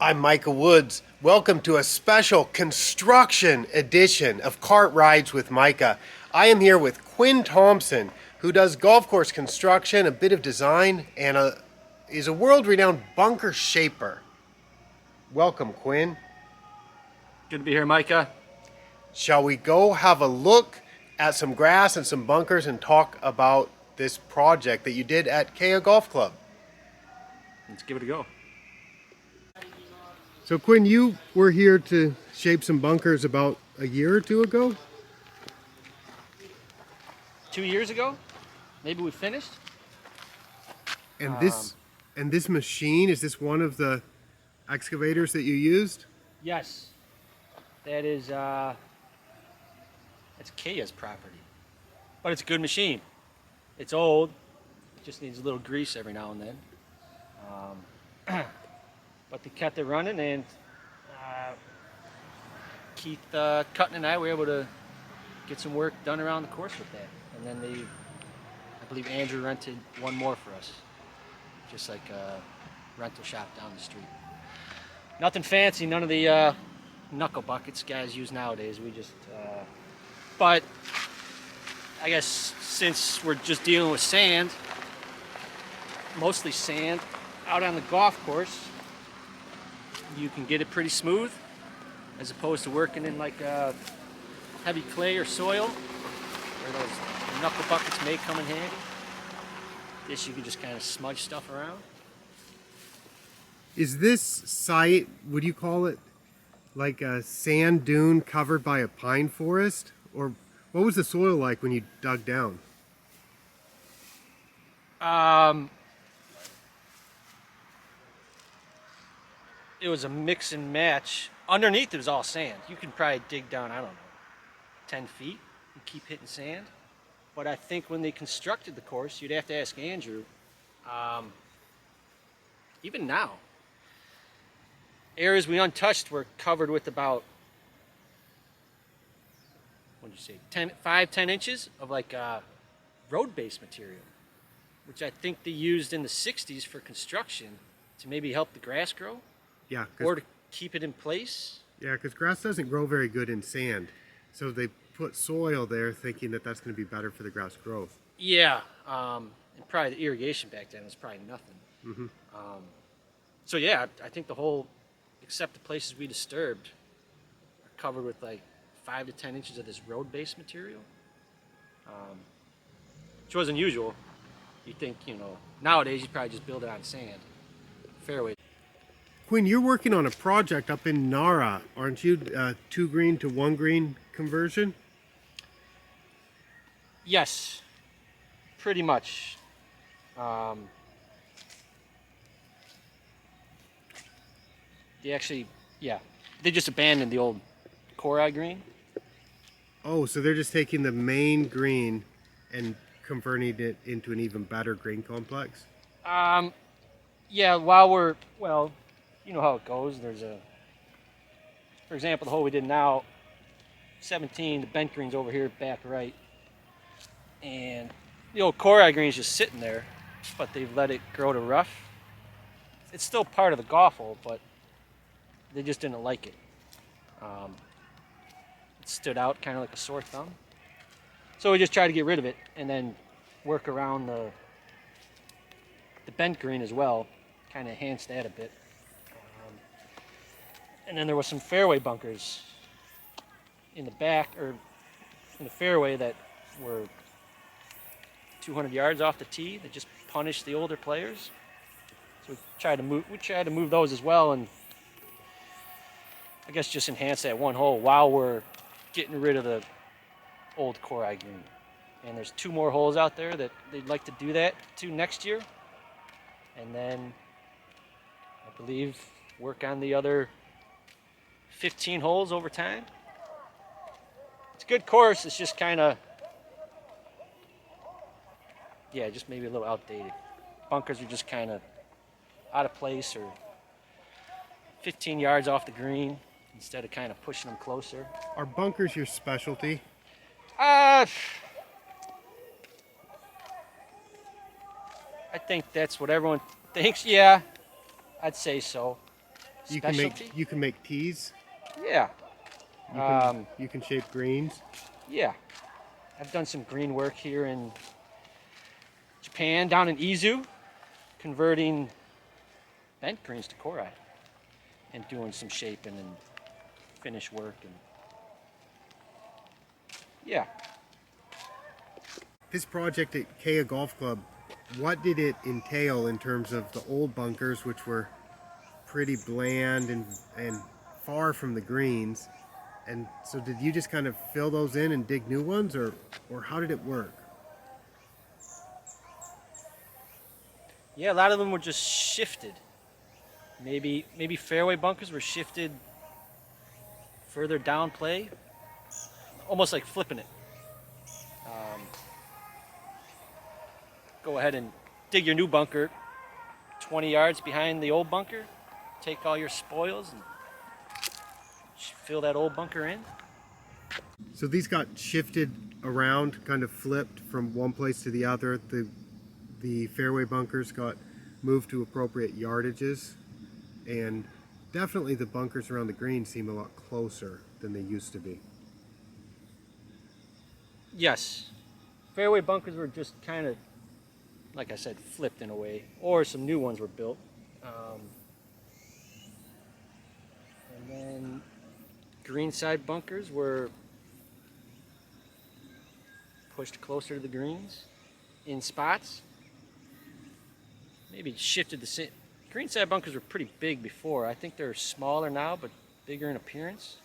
I'm Micah Woods. Welcome to a special construction edition of Kart Rides with Micah. I am here with Quinn Thompson, who does golf course construction, a bit of design, and is a world-renowned bunker shaper. Welcome, Quinn. Good to be here, Micah. Shall we go have a look at some grass and some bunkers and talk about this project that you did at Keya Golf Club? Let's give it a go. So Quinn, you were here to shape some bunkers about a year or two ago? 2 years ago, maybe we finished. And this machine, is this one of the excavators that you used? Yes, that is that's Keya's property, but it's a good machine. It's old, it just needs a little grease every now and then. But they kept it running, and Keith Cutton and I were able to get some work done around the course with that. And then I believe Andrew rented one more for us, just like a rental shop down the street. Nothing fancy, none of the knuckle buckets guys use nowadays. We just, but I guess since we're just dealing with sand, mostly sand, out on the golf course, you can get it pretty smooth, as opposed to working in like heavy clay or soil, where those knuckle buckets may come in handy. This you can just kind of smudge stuff around. Is this site, would you call it like a sand dune covered by a pine forest? Or what was the soil like when you dug down? It was a mix and match. Underneath it was all sand. You could probably dig down, I don't know, 10 feet and keep hitting sand. But I think when they constructed the course, you'd have to ask Andrew, even now, areas we untouched were covered with about, what did you say, 5-10 inches of like road-based material, which I think they used in the 60s for construction to maybe help the grass grow. Yeah, or to keep it in place. Yeah, because grass doesn't grow very good in sand. So they put soil there thinking that that's going to be better for the grass growth. Yeah, and probably the irrigation back then was probably nothing. Mm-hmm. So yeah, I think the whole, except the places we disturbed, are covered with like 5 to 10 inches of this road-based material, which was unusual. You think, nowadays you'd probably just build it on sand, fairway. Quinn, you're working on a project up in Nara, aren't you? 2 green to 1 green conversion? Yes, pretty much. They just abandoned the old Cori green. Oh, so they're just taking the main green and converting it into an even better green complex? Yeah, you know how it goes. For example, the hole we did now, 17, the bent green's over here, back right. And the old Cori green's just sitting there, but they've let it grow to rough. It's still part of the golf hole, but they just didn't like it. It stood out kind of like a sore thumb. So we just tried to get rid of it and then work around the bent green as well, kind of enhance that a bit. And then there was some fairway bunkers in the back, or in the fairway, that were 200 yards off the tee that just punished the older players. So we tried to move those as well, and I guess just enhance that one hole while we're getting rid of the old Cori green. And there's 2 more holes out there that they'd like to do that to next year. And then I believe work on the other 15 holes over time. It's a good course, it's just kind of, just maybe a little outdated. Bunkers are just kind of out of place, or 15 yards off the green instead of kind of pushing them closer. Are bunkers your specialty? I think that's what everyone thinks. Yeah, I'd say so. specialty. You can make teas. Yeah. You can shape greens. Yeah. I've done some green work here in Japan, down in Izu, converting bent greens to korai and doing some shaping and finish work. And yeah. This project at Keya Golf Club, what did it entail in terms of the old bunkers, which were pretty bland and far from the greens? And so did you just kind of fill those in and dig new ones, or how did it work? Yeah, a lot of them were just shifted. Maybe fairway bunkers were shifted further down play, almost like flipping it. Go ahead and dig your new bunker 20 yards behind the old bunker, take all your spoils and fill that old bunker in. So these got shifted around, kind of flipped from one place to the other. The fairway bunkers got moved to appropriate yardages, and definitely the bunkers around the green seem a lot closer than they used to be. Yes, fairway bunkers were just kind of, like I said, flipped in a way, or some new ones were built. And then greenside bunkers were pushed closer to the greens in spots. Maybe shifted the same. Greenside bunkers were pretty big before. I think they're smaller now, but bigger in appearance.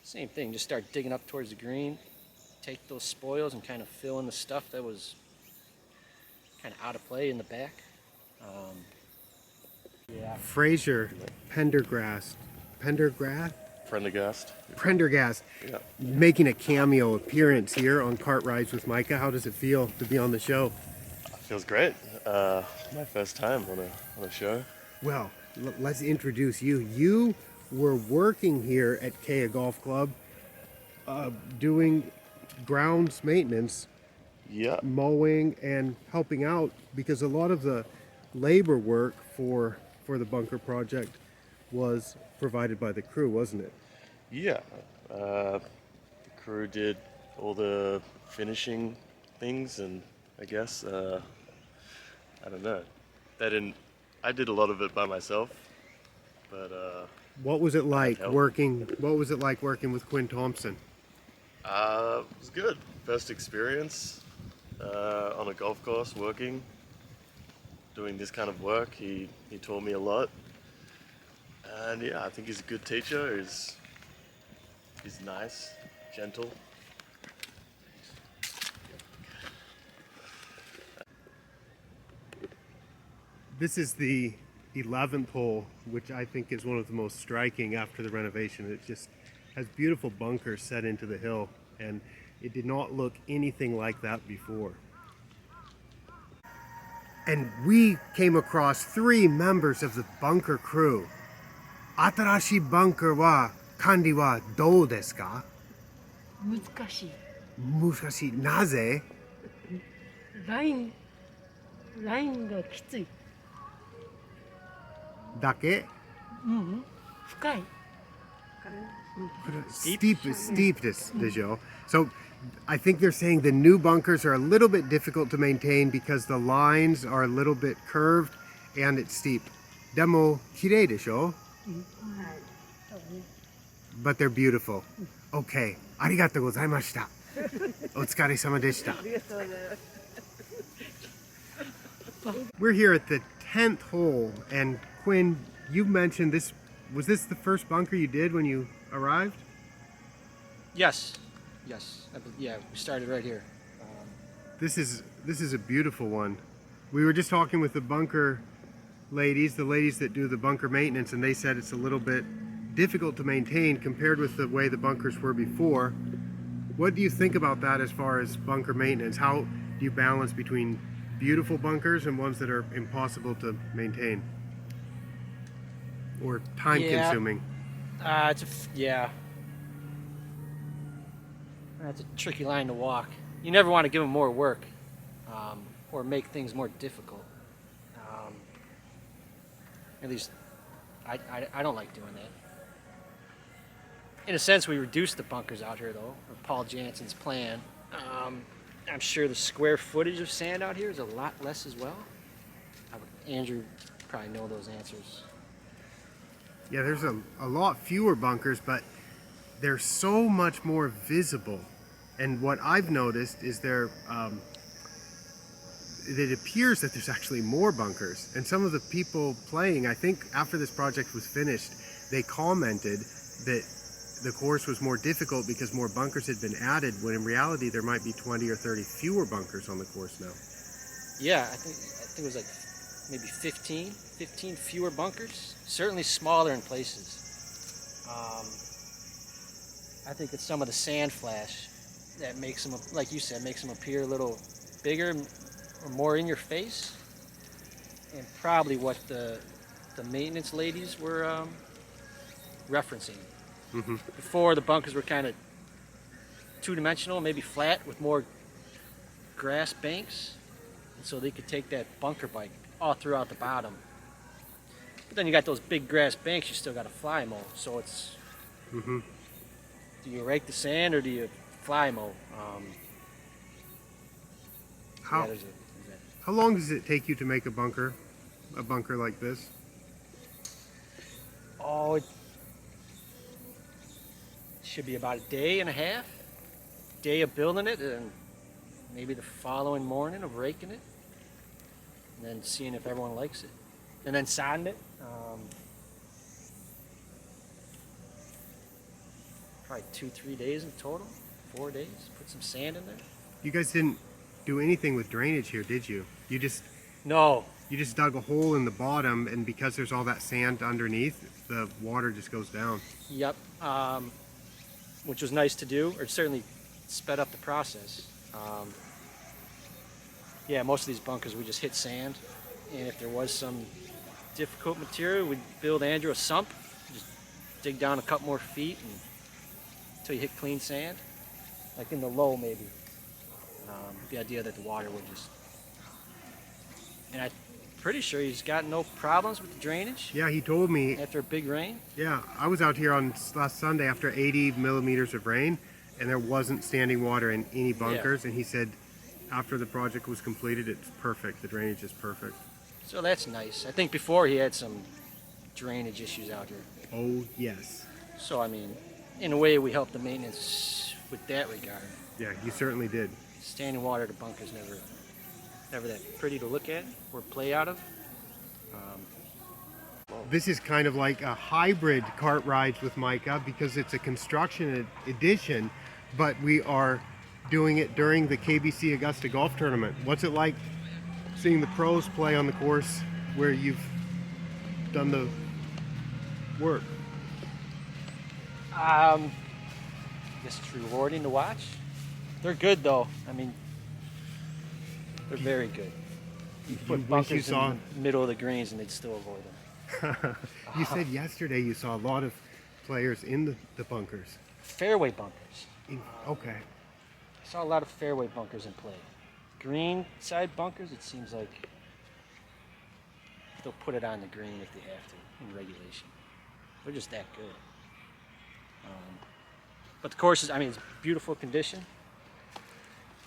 Same thing, just start digging up towards the green, take those spoils and kind of fill in the stuff that was kind of out of play in the back. Yeah. Fraser, Pendergast, Prendergast. Yeah. making a cameo appearance here on Cart Rides with Micah. How does it feel to be on the show? Feels great. My first time on a show. Well, let's introduce you. You were working here at Keya Golf Club, doing grounds maintenance, Yeah. mowing, and helping out, because a lot of the labor work for the bunker project was provided by the crew, wasn't it? Yeah. The crew did all the finishing things, and I guess I don't know. I did a lot of it by myself, but What was it like help. working? What was it like working with Quinn Thompson? it was good. First experience on a golf course working, doing this kind of work. He taught me a lot, and yeah, I think he's a good teacher. He's nice, gentle. This is the 11th hole, which I think is one of the most striking after the renovation. It just has beautiful bunkers set into the hill, and it did not look anything like that before. And we came across 3 members of the bunker crew. Atarashi bunker wa kandi wa dou desu ka? 難しい。難しい。なぜ？ラインがきつい。だけ？深い。Steep de show. So I think they're saying the new bunkers are a little bit difficult to maintain because the lines are a little bit curved and it's steep. Demo kirei de show? But they're beautiful. Okay. Arigatou gozaimashita. Otsukaresama deshita. We're here at the 10th hole, and Quinn, you mentioned this. Was this the first bunker you did when you arrived? Yes. Yeah, we started right here. This is a beautiful one. We were just talking with the bunker ladies, the ladies that do the bunker maintenance, and they said it's a little bit difficult to maintain compared with the way the bunkers were before. What do you think about that as far as bunker maintenance? How do you balance between beautiful bunkers and ones that are impossible to maintain or time consuming? That's a tricky line to walk. You never want to give them more work or make things more difficult. At least I don't like doing that. In a sense, we reduced the bunkers out here, though, or Paul Jansen's plan. I'm sure the square footage of sand out here is a lot less as well. Andrew probably know those answers. Yeah, there's a lot fewer bunkers, but they're so much more visible. And what I've noticed is it appears that there's actually more bunkers. And some of the people playing, I think after this project was finished, they commented that the course was more difficult because more bunkers had been added, when in reality there might be 20 or 30 fewer bunkers on the course now. Yeah, I think it was like maybe 15 fewer bunkers. Certainly smaller in places. I think it's some of the sand flash that makes them, like you said, makes them appear a little bigger or more in your face. And probably what the maintenance ladies were referencing. Mm-hmm. Before, the bunkers were kind of two-dimensional, maybe flat with more grass banks, and so they could take that bunker bike all throughout the bottom. But then you got those big grass banks, you still got to fly mow. So it's, Mm-hmm. do you rake the sand or do you fly mow? How long does it take you to make a bunker like this? Oh, it should be about a day and a half. Day of building it, and maybe the following morning of raking it, and then seeing if everyone likes it, and then sanding it. Probably 2-3 days in total, 4 days. Put some sand in there. You guys didn't do anything with drainage here, did you? You just dug a hole in the bottom, and because there's all that sand underneath, the water just goes down. Yep. Which was nice to do, or it certainly sped up the process. Yeah, most of these bunkers we just hit sand, and if there was some difficult material, we'd build Andrew a sump, just dig down a couple more feet until you hit clean sand, like in the low maybe. The idea that the water would just, and I'm pretty sure he's got no problems with the drainage. Yeah, he told me. After a big rain. Yeah, I was out here on last Sunday after 80 millimeters of rain, and there wasn't standing water in any bunkers. Yeah. And he said after the project was completed, it's perfect. The drainage is perfect. So that's nice. I think before he had some drainage issues out here. Oh, yes. So, I mean, in a way, we helped the maintenance with that regard. Yeah, you certainly did. Standing water at the bunker's never that pretty to look at or play out of. This is kind of like a hybrid kart rides with Micah because it's a construction edition, but we are doing it during the KBC Augusta Golf Tournament. What's it like seeing the pros play on the course where you've done the work? I guess it's rewarding to watch. They're good though. I mean, they're very good. You put bunkers in the middle of the greens and they'd still avoid them. You said yesterday you saw a lot of players in the bunkers. Fairway bunkers. Okay. I saw a lot of fairway bunkers in play. Green side bunkers, it seems like they'll put it on the green if they have to in regulation. They're just that good. But the course is, I mean, it's beautiful condition.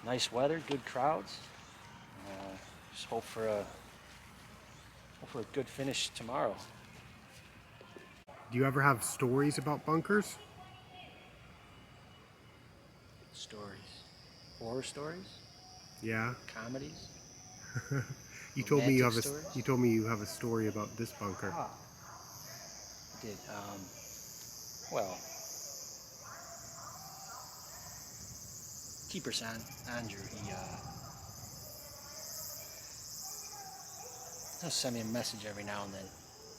Nice weather, good crowds. Just hope for a good finish tomorrow. Do you ever have stories about bunkers? Stories. Horror stories? Yeah. Comedies? You told me you have a story about this bunker. I did. Well, keeper son, Andrew, he'll send me a message every now and then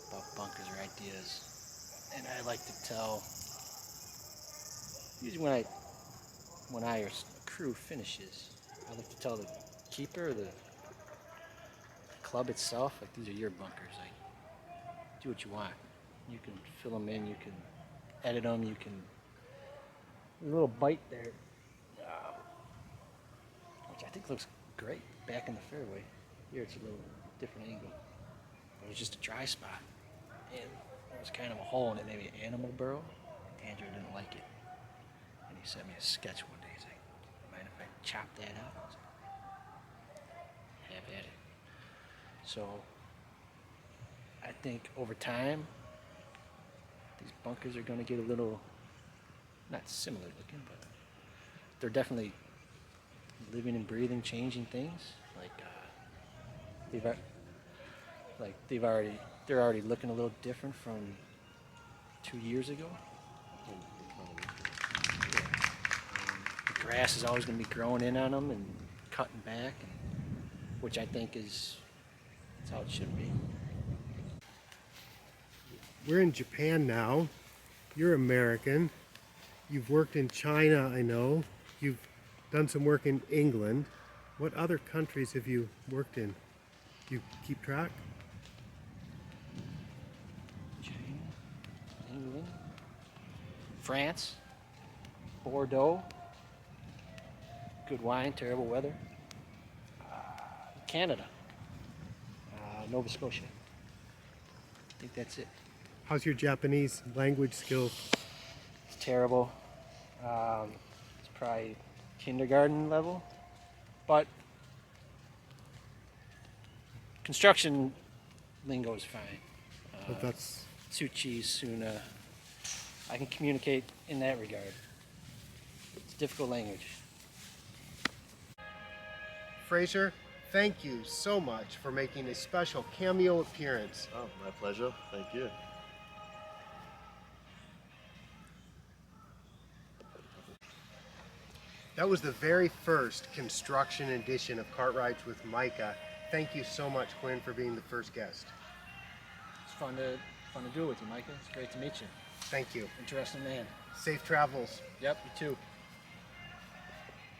about bunkers or ideas. And I like to tell, usually when our crew finishes, I like to tell the keeper, the club itself, like, these are your bunkers. Like, do what you want. You can fill them in, you can edit them, you can, there's a little bite there, which I think looks great back in the fairway. Here it's a little different angle. It was just a dry spot. and there was kind of a hole in it, maybe an animal burrow. Andrew didn't like it, and he sent me a sketch one day. He's like, "Mind if I chop that out?" I was like, "Have at it." So I think over time, these bunkers are going to get a little, not similar looking, but they're definitely living and breathing, changing things. They're already looking a little different from 2 years ago. Yeah. The grass is always going to be growing in on them and cutting back, which I think that's how it should be. We're in Japan now. You're American. You've worked in China, I know. You've done some work in England. What other countries have you worked in? Do you keep track? China, England, France, Bordeaux, good wine, terrible weather. Canada, Nova Scotia. I think that's it. How's your Japanese language skills? It's terrible. It's probably kindergarten level, but construction lingo is fine. But that's Tsuchi, Suna. I can communicate in that regard. It's a difficult language. Fraser, thank you so much for making a special cameo appearance. Oh, my pleasure. Thank you. That was the very first construction edition of Cart Rides with Micah. Thank you so much, Quinn, for being the first guest. It's fun to do it with you, Micah. It's great to meet you. Thank you. Interesting man. Safe travels. Yep, you too.